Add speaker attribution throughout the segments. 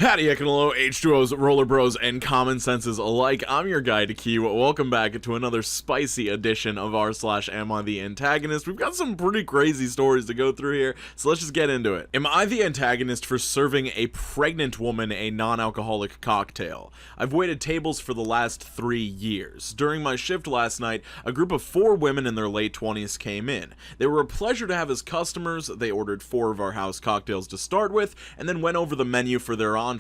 Speaker 1: Howdy, Hello, H2Os, Roller Bros, and Common Senses alike. I'm your guy to Q. Welcome back to another spicy edition of r/AmITheAntagonist. We've got some pretty crazy stories to go through here, so let's just get into it. Am I the antagonist for serving a pregnant woman a non-alcoholic cocktail? I've waited tables for the last 3 years. During my shift last night, a group of 4 women in their late 20s came in. They were a pleasure to have as customers. They ordered 4 of our house cocktails to start with, and then went over the menu for their entrees.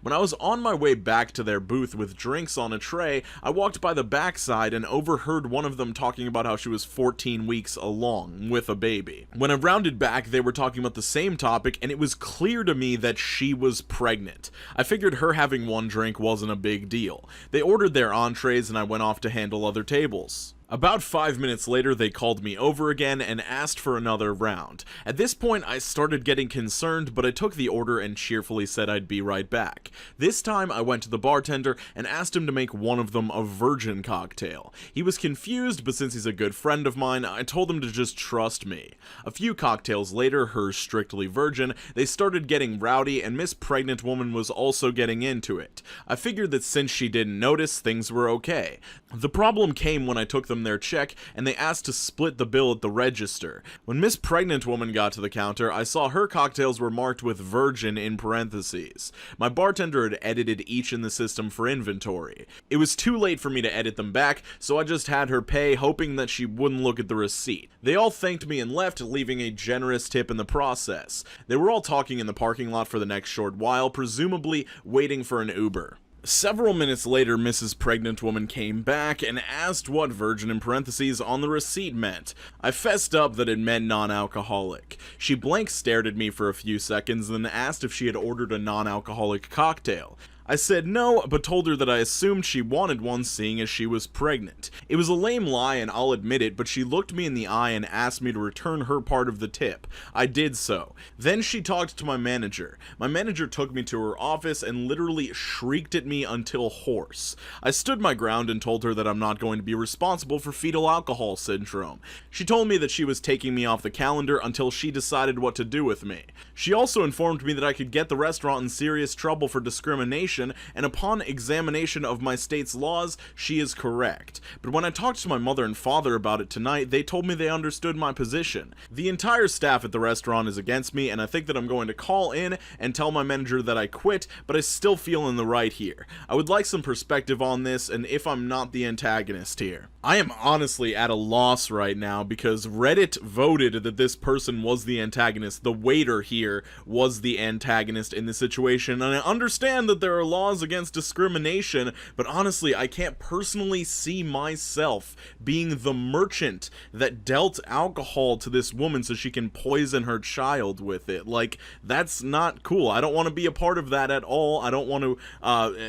Speaker 1: When I was on my way back to their booth with drinks on a tray, I walked by the backside and overheard one of them talking about how she was 14 weeks along with a baby. When I rounded back, they were talking about the same topic, and it was clear to me that she was pregnant. I figured her having one drink wasn't a big deal. They ordered their entrees and I went off to handle other tables. About 5 minutes later, they called me over again and asked for another round. At this point, I started getting concerned, but I took the order and cheerfully said I'd be right back. This time, I went to the bartender and asked him to make one of them a virgin cocktail. He was confused, but since he's a good friend of mine, I told him to just trust me. A few cocktails later, hers strictly virgin, they started getting rowdy, and Miss Pregnant Woman was also getting into it. I figured that since she didn't notice, things were okay. The problem came when I took them their check and they asked to split the bill at the register. When Miss Pregnant Woman got to the counter, I saw her cocktails were marked with virgin in parentheses. My bartender had edited each in the system for inventory. It was too late for me to edit them back, so I just had her pay, hoping that she wouldn't look at the receipt. They all thanked me and left, leaving a generous tip in the process. They were all talking in the parking lot for the next short while, presumably waiting for an Uber. Several minutes later, Mrs. Pregnant Woman came back and asked what virgin in parentheses on the receipt meant. I fessed up that it meant non-alcoholic. She blank stared at me for a few seconds, then asked if she had ordered a non-alcoholic cocktail. I said no, but told her that I assumed she wanted one seeing as she was pregnant. It was a lame lie and I'll admit it, but she looked me in the eye and asked me to return her part of the tip. I did so. Then she talked to my manager. My manager took me to her office and literally shrieked at me until hoarse. I stood my ground and told her that I'm not going to be responsible for fetal alcohol syndrome. She told me that she was taking me off the calendar until she decided what to do with me. She also informed me that I could get the restaurant in serious trouble for discrimination, and upon examination of my state's laws, she is correct. But when I talked to my mother and father about it tonight, they told me they understood my position. The entire staff at the restaurant is against me, and I think that I'm going to call in and tell my manager that I quit, but I still feel in the right here. I would like some perspective on this, and if I'm not the antagonist here. I am honestly at a loss right now because Reddit voted that this person was the antagonist. The waiter here was the antagonist in this situation, and I understand that there are laws against discrimination, but honestly, I can't personally see myself being the merchant that dealt alcohol to this woman so she can poison her child with it. Like, that's not cool. I don't want to be a part of that at all. I don't want to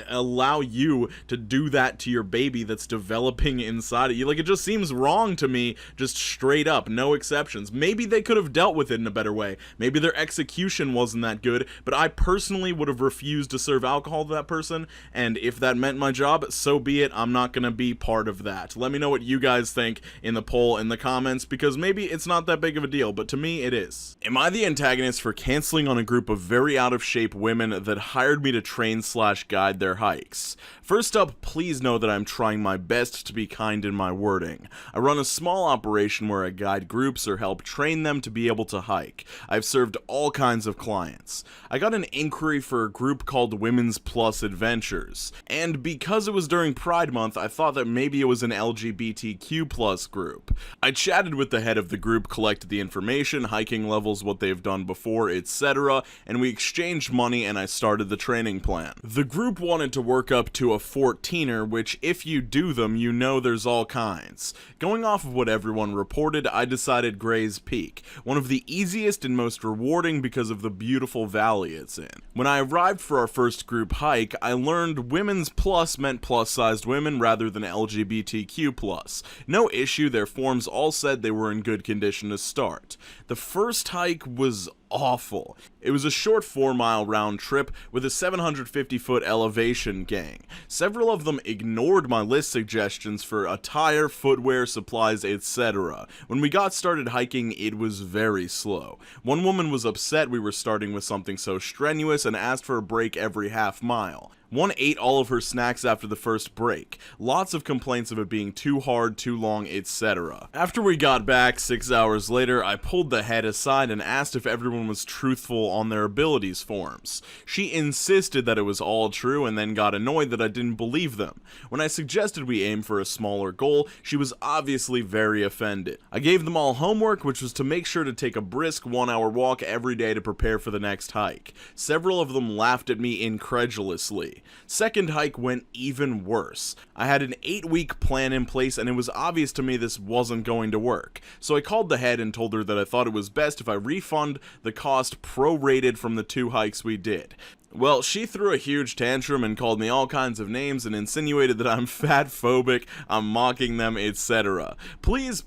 Speaker 1: allow you to do that to your baby that's developing inside of you. Like, it just seems wrong to me, just straight up, no exceptions. Maybe they could have dealt with it in a better way. Maybe their execution wasn't that good, but I personally would have refused to serve alcohol to that person, and if that meant my job, so be it. I'm not gonna be part of that. Let me know what you guys think in the poll in the comments, because maybe it's not that big of a deal, but to me it is. Am I the antagonist for canceling on a group of very out of shape women that hired me to train/guide their hikes? First up, please know that I'm trying my best to be kind in my wording. I run a small operation where I guide groups or help train them to be able to hike. I've served all kinds of clients. I got an inquiry for a group called Women's Plus Adventures, and because it was during Pride Month, I thought that maybe it was an LGBTQ plus group. I chatted with the head of the group, collected the information, hiking levels, what they've done before, etc., and we exchanged money and I started the training plan. The group wanted to work up to a 14er, which if you do them, you know there's all kinds. Going off of what everyone reported, I decided Gray's Peak, one of the easiest and most rewarding because of the beautiful valley it's in. When I arrived for our first group hike, I learned women's plus meant plus-sized women rather than LGBTQ plus. No issue, their forms all said they were in good condition to start. The first hike was awful. It was a short 4-mile round trip with a 750-foot elevation gang. Several of them ignored my list suggestions for attire, footwear, supplies, etc. When we got started hiking, it was very slow. One woman was upset we were starting with something so strenuous and asked for a break every half mile. One ate all of her snacks after the first break. Lots of complaints of it being too hard, too long, etc. After we got back 6 hours later, I pulled the head aside and asked if everyone was truthful on their abilities forms. She insisted that it was all true and then got annoyed that I didn't believe them. When I suggested we aim for a smaller goal, she was obviously very offended. I gave them all homework, which was to make sure to take a brisk 1-hour walk every day to prepare for the next hike. Several of them laughed at me incredulously. Second hike went even worse. I had an 8-week plan in place and it was obvious to me this wasn't going to work. So I called the head and told her that I thought it was best if I refund the cost prorated from the 2 hikes we did. Well, she threw a huge tantrum and called me all kinds of names and insinuated that I'm fat phobic, I'm mocking them, etc. Please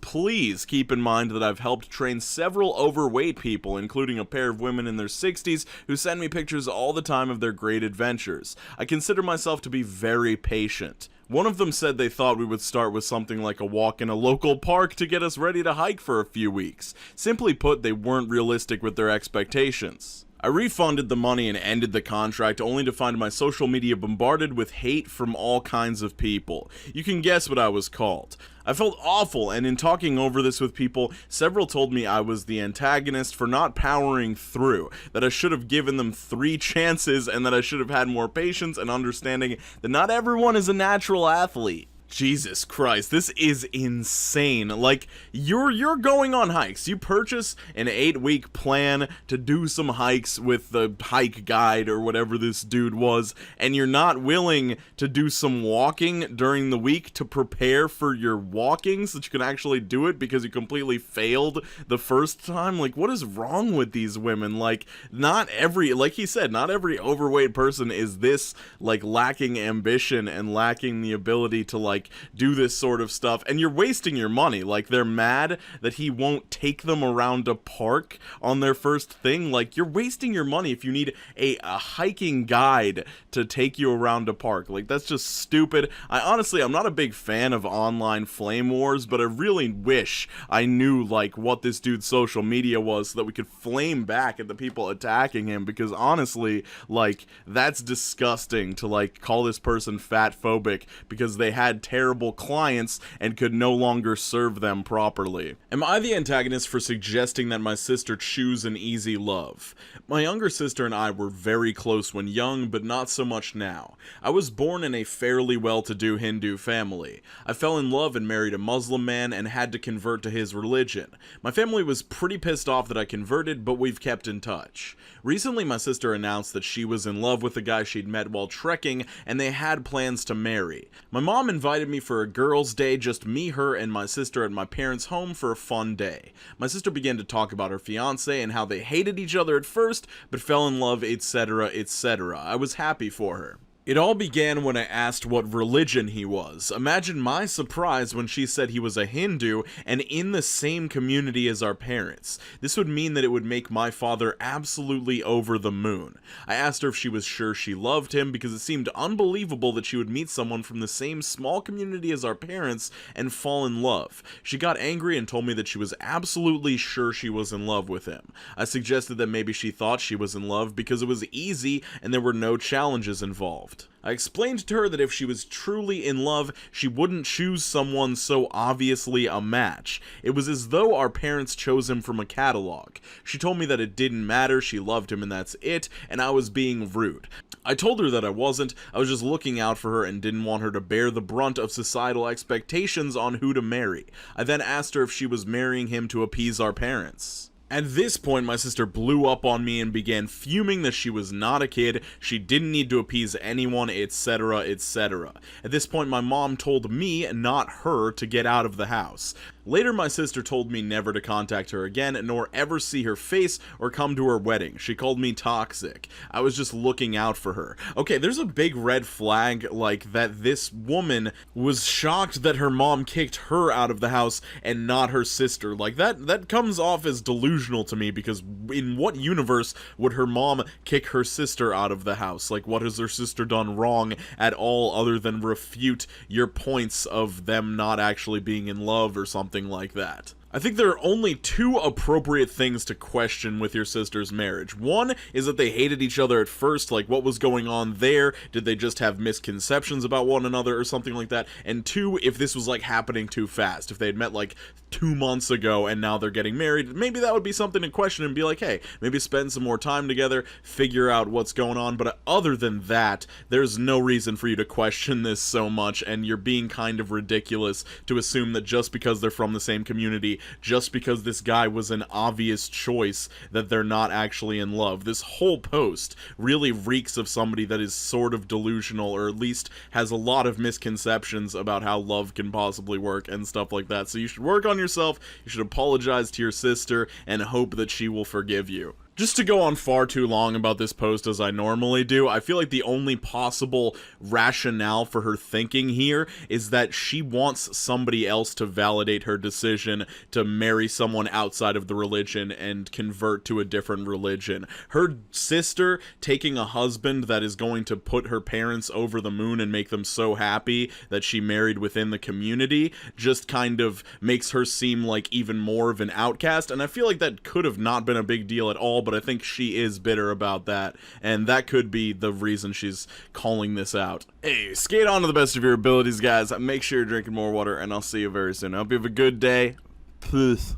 Speaker 1: keep in mind that I've helped train several overweight people, including a pair of women in their 60s who send me pictures all the time of their great adventures. I consider myself to be very patient. One of them said they thought we would start with something like a walk in a local park to get us ready to hike for a few weeks. Simply put, they weren't realistic with their expectations. I refunded the money and ended the contract only to find my social media bombarded with hate from all kinds of people. You can guess what I was called. I felt awful, and in talking over this with people, several told me I was the antagonist for not powering through, that I should have given them 3 chances, and that I should have had more patience and understanding that not everyone is a natural athlete. Jesus Christ, this is insane. Like, you're going on hikes. You purchase an 8-week plan to do some hikes with the hike guide or whatever this dude was, and you're not willing to do some walking during the week to prepare for your walking so that you can actually do it because you completely failed the first time. Like, what is wrong with these women? Like, like he said, not every overweight person is this, like, lacking ambition and lacking the ability to, like, do this sort of stuff, and you're wasting your money. Like, they're mad that he won't take them around a park on their first thing. Like, you're wasting your money if you need a hiking guide to take you around a park. Like, that's just stupid. I'm not a big fan of online flame wars, but I really wish I knew, like, what this dude's social media was so that we could flame back at the people attacking him, because honestly, like, that's disgusting to, like, call this person fat phobic because they had terrible clients and could no longer serve them properly. Am I the antagonist for suggesting that my sister choose an easy love? My younger sister and I were very close when young, but not so much now. I was born in a fairly well-to-do Hindu family. I fell in love and married a Muslim man and had to convert to his religion. My family was pretty pissed off that I converted, but we've kept in touch. Recently, my sister announced that she was in love with a guy she'd met while trekking, and they had plans to marry. My mom invited me for a girls' day, just me, her, and my sister at my parents' home for a fun day. My sister began to talk about her fiance and how they hated each other at first, but fell in love, etc., etc. I was happy for her. It all began when I asked what religion he was. Imagine my surprise when she said he was a Hindu and in the same community as our parents. This would mean that it would make my father absolutely over the moon. I asked her if she was sure she loved him because it seemed unbelievable that she would meet someone from the same small community as our parents and fall in love. She got angry and told me that she was absolutely sure she was in love with him. I suggested that maybe she thought she was in love because it was easy and there were no challenges involved. I explained to her that if she was truly in love, she wouldn't choose someone so obviously a match. It was as though our parents chose him from a catalog. She told me that it didn't matter, she loved him and that's it, and I was being rude. I told her that I wasn't, I was just looking out for her and didn't want her to bear the brunt of societal expectations on who to marry. I then asked her if she was marrying him to appease our parents. At this point, my sister blew up on me and began fuming that she was not a kid, she didn't need to appease anyone, etc., etc. At this point, my mom told me, not her, to get out of the house. Later, my sister told me never to contact her again, nor ever see her face or come to her wedding. She called me toxic. I was just looking out for her. Okay, there's a big red flag, like, that this woman was shocked that her mom kicked her out of the house and not her sister. Like, that comes off as delusional to me, because in what universe would her mom kick her sister out of the house? Like, what has her sister done wrong at all other than refute your points of them not actually being in love or something like that? I think there are only two appropriate things to question with your sister's marriage. One is that they hated each other at first, like what was going on there? Did they just have misconceptions about one another or something like that? And two, if this was like happening too fast, if they had met like 2 months ago and now they're getting married, maybe that would be something to question and be like, hey, maybe spend some more time together, figure out what's going on. But other than that, there's no reason for you to question this so much, and you're being kind of ridiculous to assume that just because they're from the same community, just because this guy was an obvious choice, that they're not actually in love. This whole post really reeks of somebody that is sort of delusional, or at least has a lot of misconceptions about how love can possibly work and stuff like that. So you should work on yourself, you should apologize to your sister, and hope that she will forgive you. Just to go on far too long about this post as I normally do, I feel like the only possible rationale for her thinking here is that she wants somebody else to validate her decision to marry someone outside of the religion and convert to a different religion. Her sister taking a husband that is going to put her parents over the moon and make them so happy that she married within the community just kind of makes her seem like even more of an outcast, and I feel like that could have not been a big deal at all, but I think she is bitter about that, and that could be the reason she's calling this out. Hey, skate on to the best of your abilities, guys. Make sure you're drinking more water, and I'll see you very soon. I hope you have a good day. Peace.